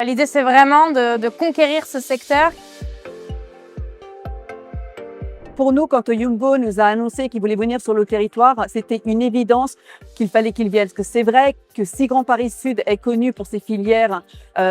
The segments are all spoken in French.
L'idée, c'est vraiment de conquérir ce secteur. Pour nous, quand Yumgo nous a annoncé qu'il voulait venir sur le territoire, c'était une évidence qu'il fallait qu'il vienne. Parce que c'est vrai que si Grand Paris Sud est connu pour ses filières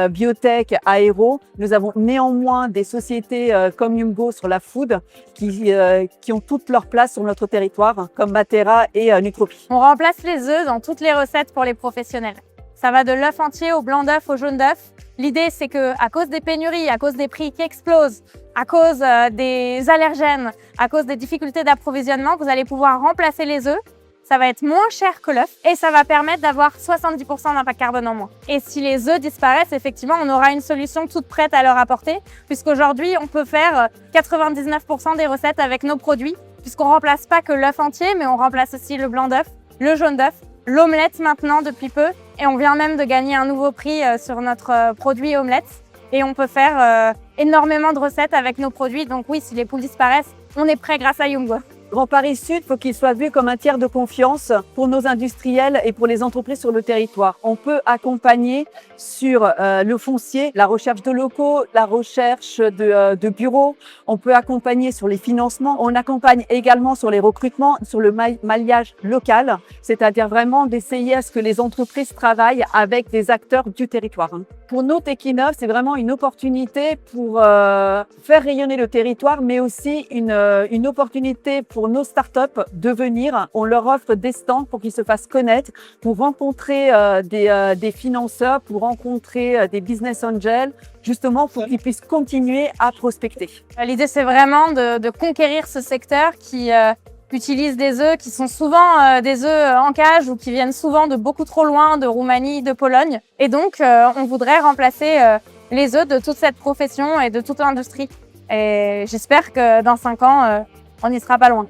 biotech, aéro, nous avons néanmoins des sociétés comme Yumgo sur la food qui ont toute leur place sur notre territoire, comme Matera et Nutropie. On remplace les œufs dans toutes les recettes pour les professionnels. Ça va de l'œuf entier au blanc d'œuf, au jaune d'œuf. L'idée, c'est que à cause des pénuries, à cause des prix qui explosent, à cause des allergènes, à cause des difficultés d'approvisionnement, vous allez pouvoir remplacer les œufs. Ça va être moins cher que l'œuf et ça va permettre d'avoir 70% d'impact carbone en moins. Et si les œufs disparaissent, effectivement, on aura une solution toute prête à leur apporter, puisqu'aujourd'hui, on peut faire 99% des recettes avec nos produits, puisqu'on remplace pas que l'œuf entier, mais on remplace aussi le blanc d'œuf, le jaune d'œuf, l'omelette maintenant depuis peu. Et on vient même de gagner un nouveau prix sur notre produit omelette. Et on peut faire énormément de recettes avec nos produits. Donc oui, si les poules disparaissent, on est prêt grâce à Yumgo. Grand Paris Sud, faut qu'il soit vu comme un tiers de confiance pour nos industriels et pour les entreprises sur le territoire. On peut accompagner sur le foncier, la recherche de locaux, la recherche de bureaux. On peut accompagner sur les financements. On accompagne également sur les recrutements, sur le maillage local, c'est-à-dire vraiment d'essayer à ce que les entreprises travaillent avec des acteurs du territoire. Pour nous, Techinov, c'est vraiment une opportunité pour faire rayonner le territoire, mais aussi une opportunité pour nos startups de venir. On leur offre des stands pour qu'ils se fassent connaître, pour rencontrer des financeurs, pour rencontrer des business angels, justement pour qu'ils puissent continuer à prospecter. L'idée, c'est vraiment de conquérir ce secteur qui utilise des œufs qui sont souvent des œufs en cage ou qui viennent souvent de beaucoup trop loin, de Roumanie, de Pologne. Et donc, on voudrait remplacer les œufs de toute cette profession et de toute l'industrie. Et j'espère que dans 5 ans, on n'y sera pas loin.